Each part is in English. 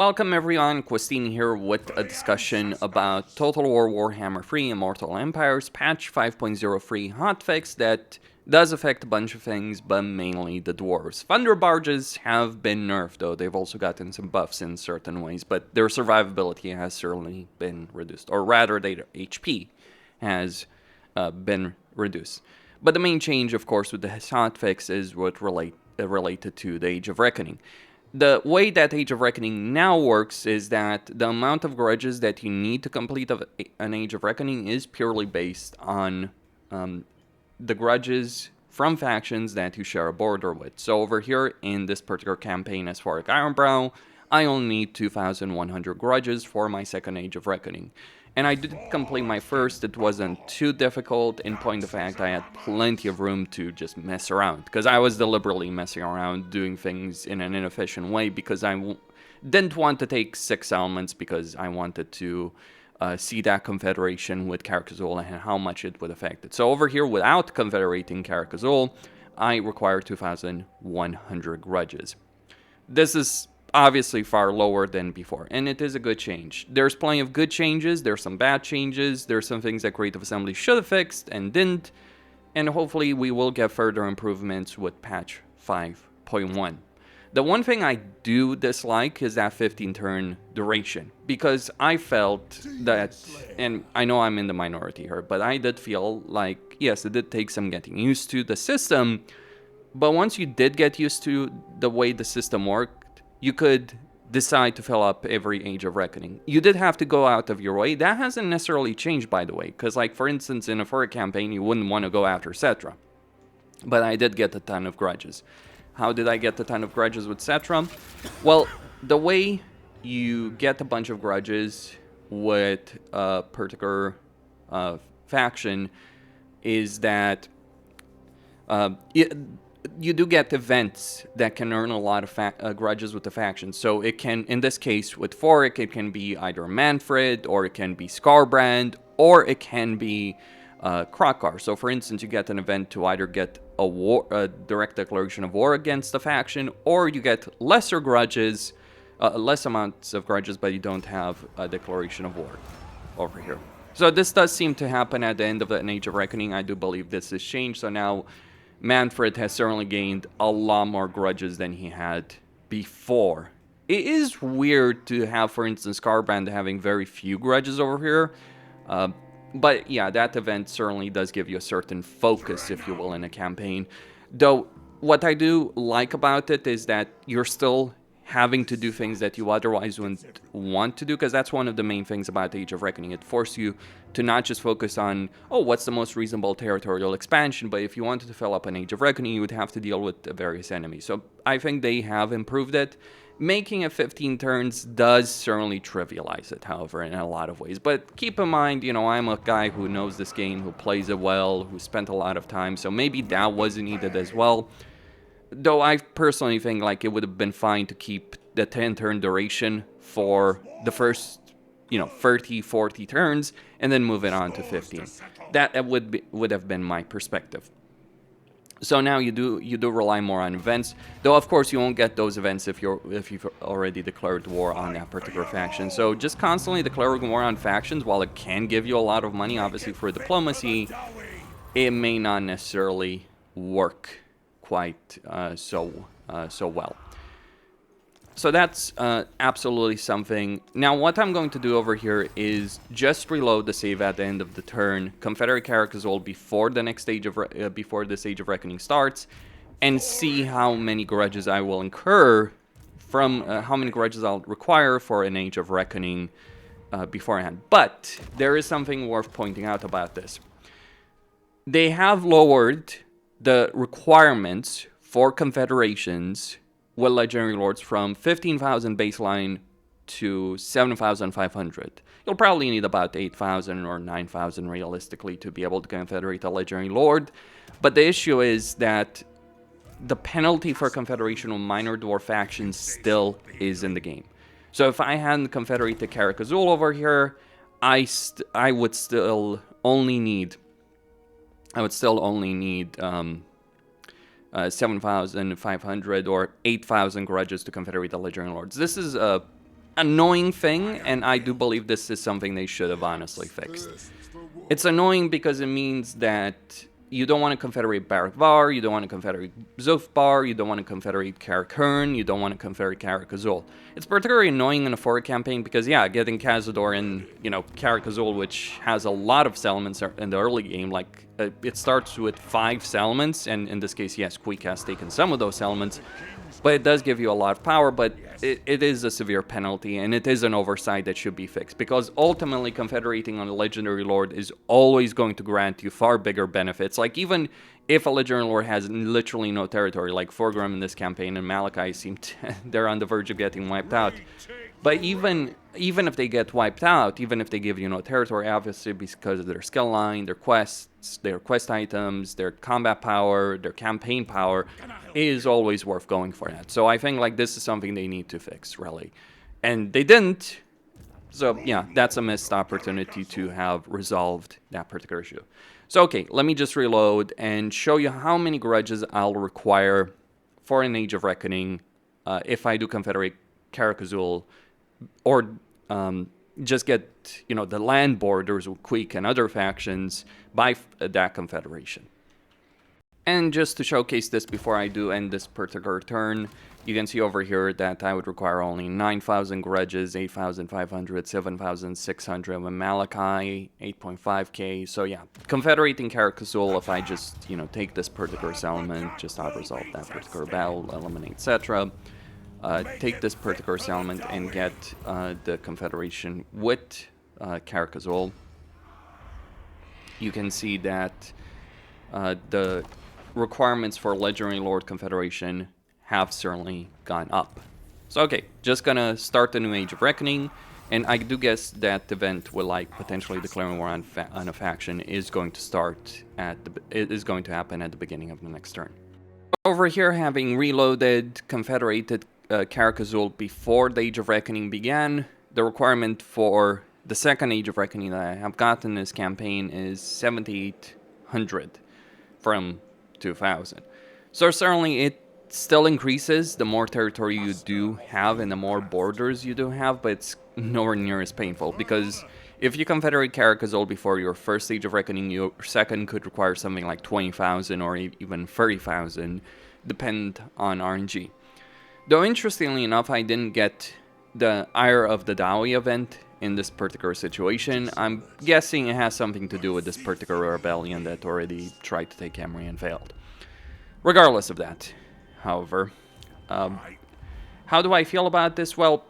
Welcome everyone, Questine here with a discussion about Total War Warhammer 3 Immortal Empires patch 5.03 hotfix that does affect a bunch of things, but mainly the dwarves. Thunder barges have been nerfed though, they've also gotten some buffs in certain ways, but their survivability has certainly been reduced, or rather their HP has been reduced. But the main change, of course, with the hotfix is what related to the Age of Reckoning. The way that Age of Reckoning now works is that the amount of grudges that you need to complete an Age of Reckoning is purely based on the grudges from factions that you share a border with. So over here in this particular campaign as far as Ironbrow, I only need 2,100 grudges for my second Age of Reckoning. And I did complete my first, it wasn't too difficult, in point of fact I had plenty of room to just mess around, because I was deliberately messing around, doing things in an inefficient way, because I didn't want to take 6 elements, because I wanted to see that confederation with Carcassol and how much it would affect it. So over here, without confederating Carcassol, I require 2,100 grudges. This is obviously far lower than before, and it is a good change. There's plenty of good changes, there's some bad changes, there's some things that Creative Assembly should have fixed and didn't, and hopefully we will get further improvements with patch 5.1. The one thing I do dislike is that 15 turn duration, because I felt that, and I know I'm in the minority here, but I did feel like, yes, it did take some getting used to the system, but once you did get used to the way the system worked, you could decide to fill up every Age of Reckoning. You did have to go out of your way. That hasn't necessarily changed, by the way, because, like, for instance, in a fur campaign, you wouldn't want to go after Cetra. But I did get a ton of grudges. How did I get a ton of grudges with Cetra? Well, the way you get a bunch of grudges with a particular faction is that you do get events that can earn a lot of grudges with the faction. So it can, in this case with Forik, it can be either Manfred, or it can be Skarbrand, or it can be Krokar. So for instance, you get an event to either get a direct declaration of war against the faction, or you get lesser grudges, less amounts of grudges, but you don't have a declaration of war over here. So this does seem to happen at the end of an Age of Reckoning. I do believe this has changed, so now Manfred has certainly gained a lot more grudges than he had before. It is weird to have, for instance, Skarbrand having very few grudges over here. But yeah, that event certainly does give you a certain focus, if you will, in a campaign. Though, what I do like about it is that you're still having to do things that you otherwise wouldn't want to do, because that's one of the main things about Age of Reckoning. It forces you to not just focus on, oh, what's the most reasonable territorial expansion, but if you wanted to fill up an Age of Reckoning, you would have to deal with various enemies. So I think they have improved it. Making it 15 turns does certainly trivialize it, however, in a lot of ways. But keep in mind, you know, I'm a guy who knows this game, who plays it well, who spent a lot of time, so maybe that wasn't needed as well. Though I personally think like it would have been fine to keep the 10 turn duration for the first, 30, 40 turns, and then move it on to 15. That would have been my perspective. So now you do rely more on events, though of course you won't get those events if you've already declared war on that particular faction. So just constantly declaring war on factions, while it can give you a lot of money, obviously for diplomacy, it may not necessarily work quite so well. So that's absolutely something. Now what I'm going to do over here is just reload the save at the end of the turn, confederate Carcassol before the next stage of before this Age of Reckoning starts, and see how many grudges I will incur from how many grudges I'll require for an Age of Reckoning beforehand. But there is something worth pointing out about this. They have lowered the requirements for confederations with legendary lords from 15,000 baseline to 7,500. You'll probably need about 8,000 or 9,000 realistically to be able to confederate a legendary lord. But the issue is that the penalty for confederation with minor dwarf factions still is in the game. So if I hadn't confederated Carcassol over here, I would still only need 7,500 or 8,000 grudges to confederate the legendary lords. This is a annoying thing, and I do believe this is something they should have honestly fixed. It's annoying because it means that you don't want to confederate Barrack-Var, you don't want to confederate Zufbar, you don't want to confederate Karakern, you don't want to confederate Karak Azul. It's particularly annoying in a forward campaign because, yeah, getting Cazador in, you know, Karak Azul, which has a lot of settlements in the early game, like, it starts with 5 settlements, and in this case, yes, Queek has taken some of those settlements, but it does give you a lot of power, but it is a severe penalty, and it is an oversight that should be fixed, because ultimately confederating on a Legendary Lord is always going to grant you far bigger benefits. Like, even if a Legendary Lord has literally no territory, like Forgrim in this campaign and Malachi seem they're on the verge of getting wiped out. But even if they get wiped out, even if they give you no territory, obviously because of their skill line, their quests, their quest items, their combat power, their campaign power, is always worth going for that. So I think like this is something they need to fix, really. And they didn't. So yeah, that's a missed opportunity to have resolved that particular issue. So okay, let me just reload and show you how many grudges I'll require for an Age of Reckoning if I do confederate Karak Azul, or just get, you know, the land borders with Queek and other factions by that confederation. And just to showcase this before I do end this particular turn, you can see over here that I would require only 9,000 grudges, 8,500, 7,600 with Malachi, 8.5k. So yeah, confederating Karak Azul, if I just, you know, take this particular settlement, just out-resolve that particular battle, eliminate, etc. Take this particular settlement and get the confederation with Karak Azul. You can see that the requirements for Legendary Lord Confederation have certainly gone up. So okay, just gonna start the new Age of Reckoning, and I do guess that the event will, like, potentially declaring war on a faction is going to start it is going to happen at the beginning of the next turn. Over here, having reloaded, confederated Karak Azul before the Age of Reckoning began, the requirement for the second Age of Reckoning that I have gotten in this campaign is 7,800 from 2,000. So certainly it still increases the more territory you do have and the more borders you do have, but it's nowhere near as painful, because if you confederate Karak Azul before your first Age of Reckoning, your second could require something like 20,000 or even 30,000, depend on RNG. Though interestingly enough, I didn't get the Ire of the Dawi event in this particular situation. I'm guessing it has something to do with this particular rebellion that already tried to take Emery and failed. Regardless of that, however, how do I feel about this? Well,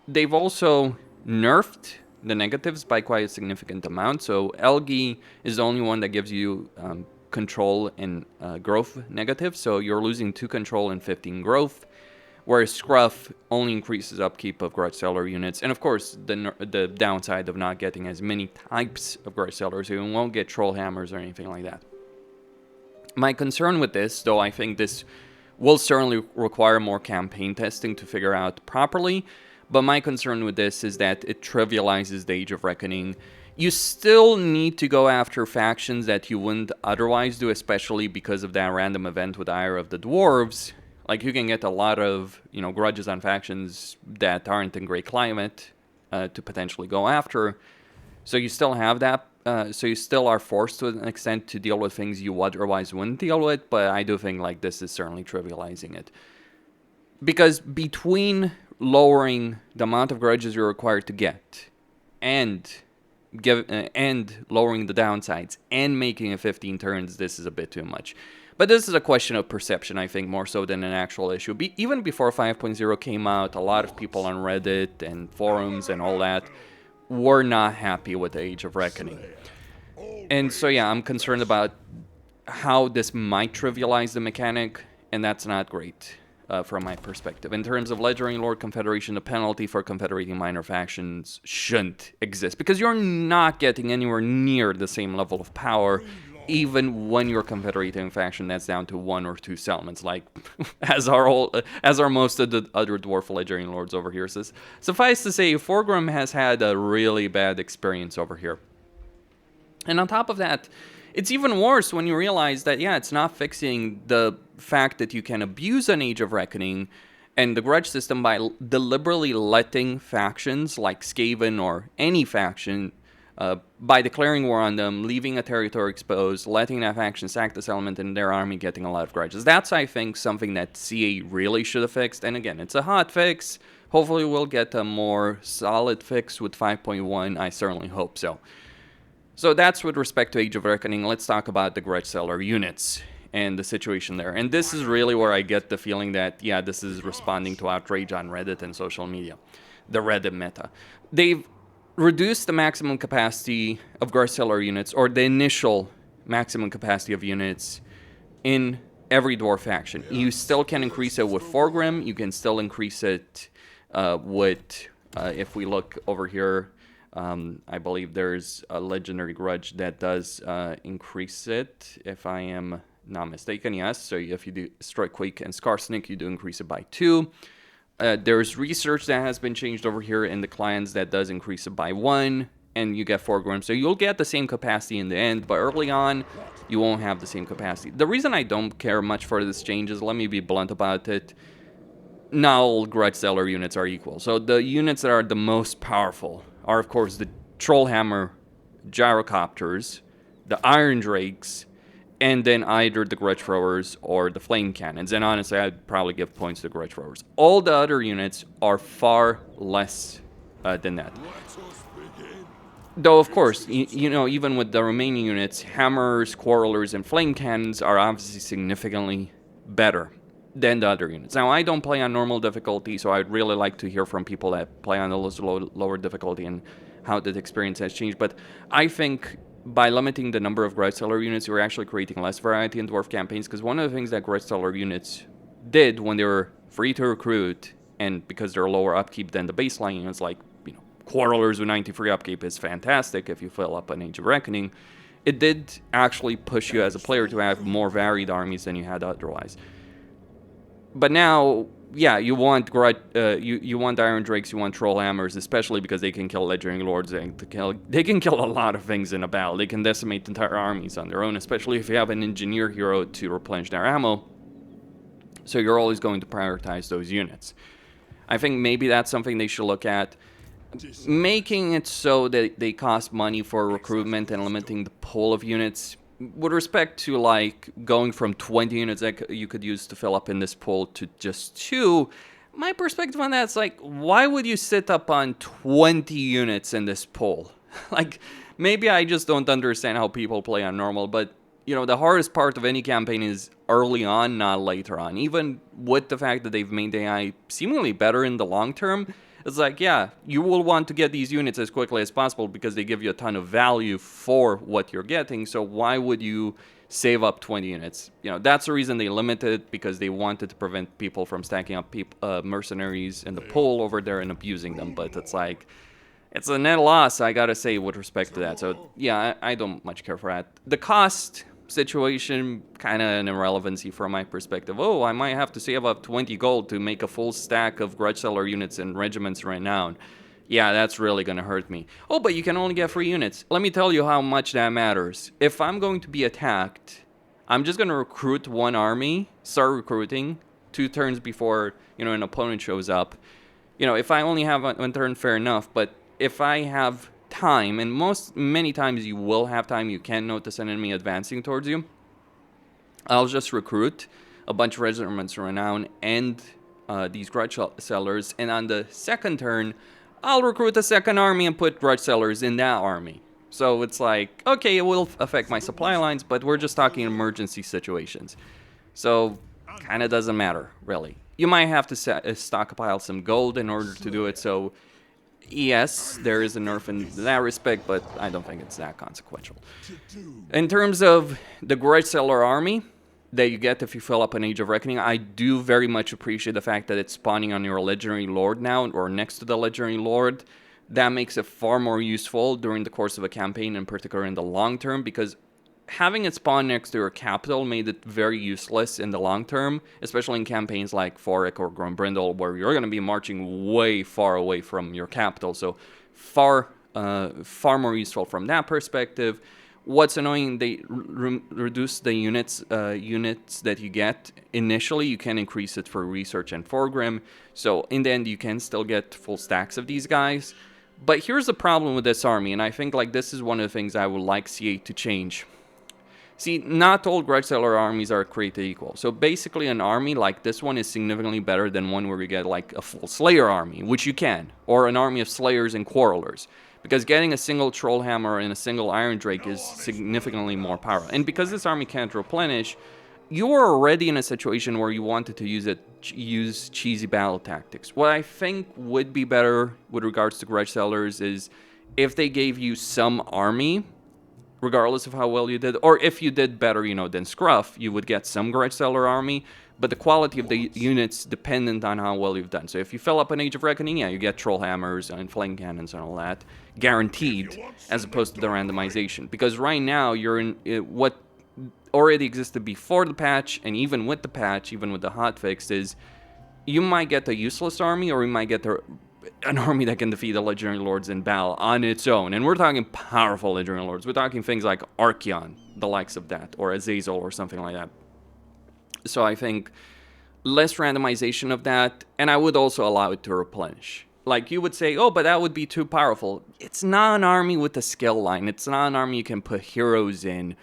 they've also nerfed the negatives by quite a significant amount. So Elgi is the only one that gives you control and growth negative. So you're losing 2 control and 15 growth. Whereas Scruff only increases upkeep of Grudge Seller units. And of course, the downside of not getting as many types of Grudge Sellers, you won't get Troll Hammers or anything like that. My concern with this, though I think this will certainly require more campaign testing to figure out properly, but my concern with this is that it trivializes the Age of Reckoning. You still need to go after factions that you wouldn't otherwise do, especially because of that random event with Ire of the Dwarves. Like, you can get a lot of, you know, grudges on factions that aren't in great climate to potentially go after. So you still have that. So you still are forced to an extent to deal with things you otherwise wouldn't deal with. But I do think, like, this is certainly trivializing it. Because between lowering the amount of grudges you're required to get and lowering the downsides and making it 15 turns, this is a bit too much. But this is a question of perception, I think, more so than an actual issue. Even before 5.0 came out, a lot of people on Reddit and forums and all that were not happy with the Age of Reckoning. And so, yeah, I'm concerned about how this might trivialize the mechanic, and that's not great from my perspective. In terms of Legendary Lord Confederation, the penalty for confederating minor factions shouldn't exist, because you're not getting anywhere near the same level of power even when you're confederating a faction that's down to 1 or 2 settlements, like as are most of the other dwarf legendary lords over here. So suffice to say, Forgrim has had a really bad experience over here. And on top of that, it's even worse when you realize that, yeah, it's not fixing the fact that you can abuse an Age of Reckoning, And the grudge system, by deliberately letting factions like Skaven or any faction, by declaring war on them, leaving a territory exposed, letting that faction sack this element in their army, getting a lot of grudges. That's, I think, something that CA really should have fixed. And again, it's a hot fix. Hopefully we'll get a more solid fix with 5.1. I certainly hope so. So that's with respect to Age of Reckoning. Let's talk about the grudge seller units and the situation there. And this is really where I get the feeling that, yeah, this is responding to outrage on Reddit and social media. The Reddit meta. They've reduced the maximum capacity of grudge seller units, or the initial maximum capacity of units, in every dwarf faction. You still can increase it with Forgrim. You can still increase it with, if we look over here, I believe there's a legendary grudge that does increase it, if I am not mistaken, yes. So if you do Strike Quake and Scarsnick, you do increase it by 2. There's research that has been changed over here in the clients that does increase it by 1, and you get 4 grams. So you'll get the same capacity in the end, but early on, you won't have the same capacity. The reason I don't care much for this change is, let me be blunt about it, not all grudge seller units are equal. So the units that are the most powerful are, of course, the Trollhammer Gyrocopters, the Iron Drakes, and then either the Grudge Throwers or the Flame Cannons. And honestly, I'd probably give points to the Grudge Throwers. All the other units are far less than that. Though, of course, you know, even with the remaining units, Hammers, Quarrelers, and Flame Cannons are obviously significantly better than the other units. Now, I don't play on normal difficulty, so I'd really like to hear from people that play on the lower difficulty and how that experience has changed. But I think by limiting the number of grudge seller units, you're actually creating less variety in dwarf campaigns, because one of the things that grudge seller units did when they were free to recruit, and because they're lower upkeep than the baseline units, like, you know, Quarrelers with 93 upkeep is fantastic if you fill up an Age of Reckoning, it did actually push you as a player to have more varied armies than you had otherwise. But now, yeah, you want you want Iron Drakes, you want Troll Hammers, especially because they can kill Legendary Lords. They can kill a lot of things in a battle. They can decimate entire armies on their own, especially if you have an Engineer hero to replenish their ammo. So you're always going to prioritize those units. I think maybe that's something they should look at. Making it so that they cost money for recruitment and limiting the pool of units. With respect to, like, going from 20 units that you could use to fill up in this pool to just 2, my perspective on that is, like, why would you sit up on 20 units in this pool? Like, maybe I just don't understand how people play on normal, but, you know, the hardest part of any campaign is early on, not later on. Even with the fact that they've made AI seemingly better in the long term, it's like, yeah, you will want to get these units as quickly as possible because they give you a ton of value for what you're getting. So why would you save up 20 units? You know, that's the reason they limited it, because they wanted to prevent people from stacking up mercenaries in the pool over there and abusing them. But it's like, it's a net loss, I gotta say, with respect to that. So yeah, I don't much care for that. The cost situation, kind of an irrelevancy from my perspective. Oh, I might have to save up 20 gold to make a full stack of grudge seller units and regiments renown. Yeah, that's really gonna hurt me. Oh, but you can only get 3 units. Let me tell you how much that matters. If I'm going to be attacked, I'm just gonna recruit one army, start recruiting 2 turns before, you know, an opponent shows up. You know, if I only have 1 turn, fair enough, but if I have time, and many times you will have time, you can notice an enemy advancing towards you, I'll just recruit a bunch of regiments renown and these grudge sellers, and on the second turn I'll recruit a second army and put grudge sellers in that army. So it's like, okay, it will affect my supply lines, but we're just talking emergency situations, so kind of doesn't matter really. You might have to stockpile some gold in order to do it, so yes, there is a nerf in that respect, but I don't think it's that consequential. In terms of the grudge seller army that you get if you fill up an Age of Reckoning, I do very much appreciate the fact that it's spawning on your Legendary Lord now, or next to the Legendary Lord. That makes it far more useful during the course of a campaign, in particular in the long term, because having it spawn next to your capital made it very useless in the long term, especially in campaigns like Forik or Grombrindle, where you're going to be marching way far away from your capital. So far more useful from that perspective. What's annoying, they reduce the units that you get. Initially, you can increase it for research and foregrim, so in the end, you can still get full stacks of these guys. But here's the problem with this army, and I think like this is one of the things I would like C8 to change. See, not all Grudge Seller armies are created equal. So basically an army like this one is significantly better than one where you get like a full Slayer army, which you can, or an army of Slayers and Quarrelers. Because getting a single Trollhammer and a single Iron Drake is significantly more powerful. And because this army can't replenish, you are already in a situation where you wanted to use cheesy battle tactics. What I think would be better with regards to Grudge Sellers is if they gave you some army, regardless of how well you did, or if you did better, you know, than Scruff, you would get some Grudge Seller army, but the quality of the units dependent on how well you've done. So if you fill up an Age of Reckoning, yeah, you get Troll Hammers and Flame Cannons and all that, guaranteed, as opposed to the randomization. Because right now, you're in what already existed before the patch, and even with the patch, even with the hotfix, is you might get a useless army, or you might get an army that can defeat the Legendary Lords in battle on its own. And we're talking powerful Legendary Lords. We're talking things like Archeon, the likes of that, or Azazel or something like that. So I think less randomization of that, and I would also allow it to replenish. Like you would say, oh, but that would be too powerful. It's not an army with a skill line. It's not an army you can put heroes in.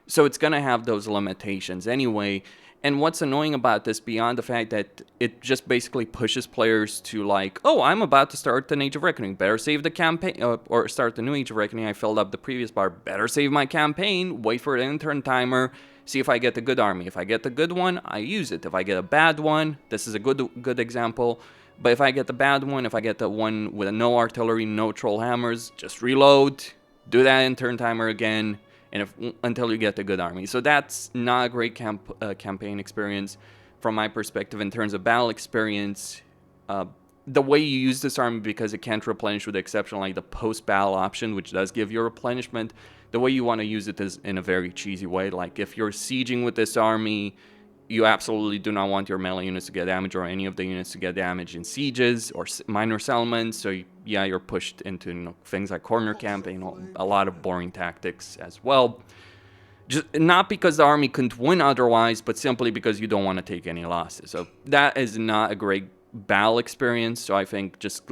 So it's going to have those limitations anyway. And what's annoying about this, beyond the fact that it just basically pushes players to like, oh, I'm about to start an Age of Reckoning, better save the campaign, or start the new Age of Reckoning, I filled up the previous bar, better save my campaign, wait for the intern timer, see if I get the good army. If I get the good one, I use it. If I get a bad one, this is a good example, but if I get the bad one, if I get the one with no artillery, no troll hammers, just reload, do that intern timer again, and until you get the good army. So that's not a great campaign experience from my perspective in terms of battle experience. The way you use this army, because it can't replenish with the exception like the post-battle option, which does give you replenishment, the way you want to use it is in a very cheesy way. Like if you're sieging with this army, you absolutely do not want your melee units to get damage or any of the units to get damage in sieges or minor settlements. So yeah, you're pushed into things like corner camping, a lot of boring tactics as well. Just not because the army couldn't win otherwise, but simply because you don't want to take any losses. So that is not a great battle experience. So I think just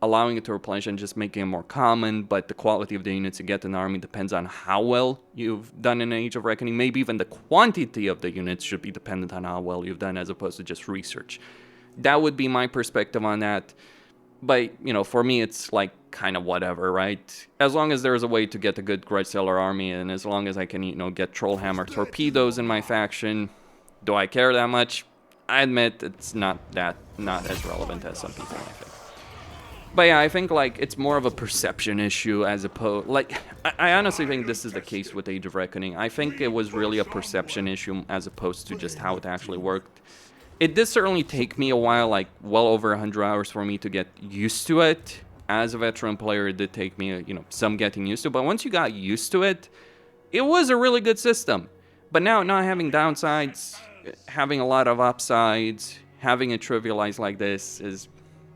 allowing it to replenish and just making it more common, but the quality of the units you get in the army depends on how well you've done in Age of Reckoning. Maybe even the quantity of the units should be dependent on how well you've done as opposed to just research. That would be my perspective on that. But, you know, for me, it's like kind of whatever, right? As long as there's a way to get a good Grudge Seller army, and as long as I can, you know, get Trollhammer torpedoes in my faction, do I care that much? I admit it's not as relevant as some people might think. But yeah, I think like it's more of a perception issue as opposed, like, I honestly think this is the case with Age of Reckoning. I think it was really a perception issue as opposed to just how it actually worked. It did certainly take me a while, like well over 100 hours for me to get used to it. As a veteran player, it did take me, you know, some getting used to, but once you got used to it, it was a really good system. But now, not having downsides, having a lot of upsides, having it trivialized like this is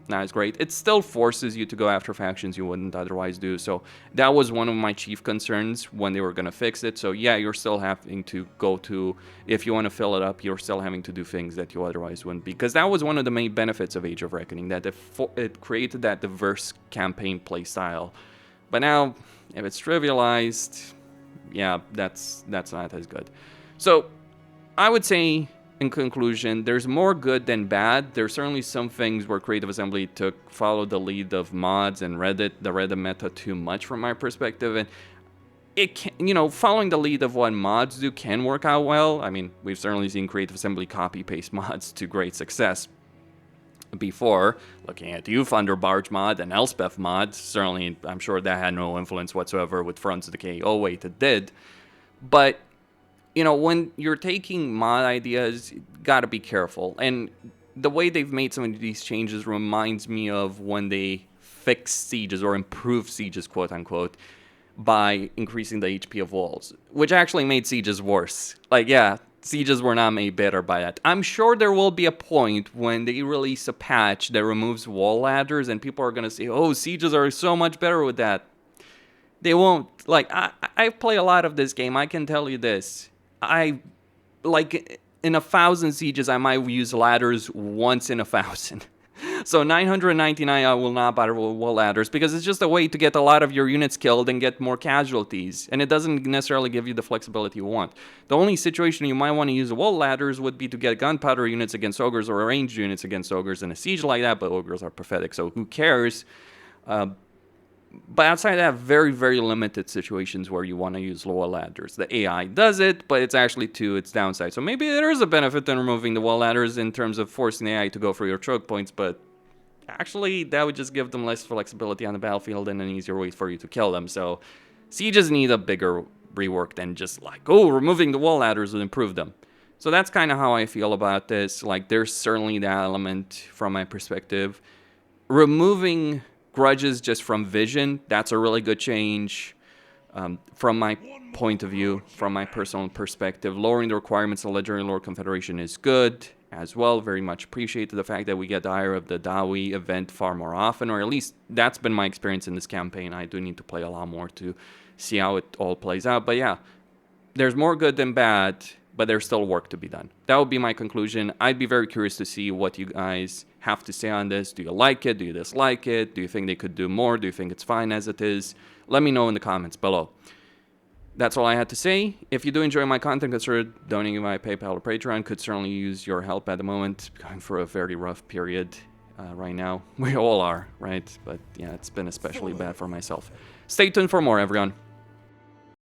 not as great. It still forces you to go after factions you wouldn't otherwise do. So that was one of my chief concerns when they were going to fix it. So yeah, you're still having to go to, if you want to fill it up, you're still having to do things that you otherwise wouldn't. Because that was one of the main benefits of Age of Reckoning, that it created that diverse campaign play style. But now, if it's trivialized, yeah, that's not as good. So I would say, in conclusion, there's more good than bad. There's certainly some things where Creative Assembly followed the lead of mods and the Reddit meta too much from my perspective. And it can, you know, following the lead of what mods do can work out well. I mean, we've certainly seen Creative Assembly copy-paste mods to great success before. Looking at you, Thunderbarge mod and Elspeth mod, certainly I'm sure that had no influence whatsoever with Fronts of Decay. Oh wait, it did. But you know, when you're taking mod ideas, you gotta be careful. And the way they've made some of these changes reminds me of when they fixed sieges or improved sieges, quote unquote, by increasing the HP of walls, which actually made sieges worse. Like, yeah, sieges were not made better by that. I'm sure there will be a point when they release a patch that removes wall ladders and people are gonna say, oh, sieges are so much better with that. They won't, like, I play a lot of this game. I can tell you this. Like, in 1,000 sieges, I might use ladders once in 1,000. So 999, I will not bother with wall ladders because it's just a way to get a lot of your units killed and get more casualties. And it doesn't necessarily give you the flexibility you want. The only situation you might want to use wall ladders would be to get gunpowder units against ogres or ranged units against ogres in a siege like that, but ogres are pathetic, so who cares? But outside that, very, very limited situations where you want to use wall ladders. The AI does it, but it's actually to its downside. So maybe there is a benefit in removing the wall ladders in terms of forcing the AI to go for your choke points, but actually that would just give them less flexibility on the battlefield and an easier way for you to kill them. So sieges need a bigger rework than just like, oh, removing the wall ladders would improve them. So that's kind of how I feel about this. Like, there's certainly that element from my perspective. Removing grudges just from vision, that's a really good change from my point of view, from my personal perspective. Lowering the requirements of Legendary Lord Confederation is good as well. Very much appreciated the fact that we get the Ire of the Dawi event far more often, or at least that's been my experience in this campaign. I do need to play a lot more to see how it all plays out. But yeah, there's more good than bad, but there's still work to be done. That would be my conclusion. I'd be very curious to see what you guys have to say on this. Do you like it? Do you dislike it? Do you think they could do more? Do you think it's fine as it is? Let me know in the comments below. That's all I had to say. If you do enjoy my content, consider donating via PayPal or Patreon. Could certainly use your help at the moment. Going for a very rough period right now. We all are, right? But yeah, it's been especially bad for myself. Stay tuned for more, everyone.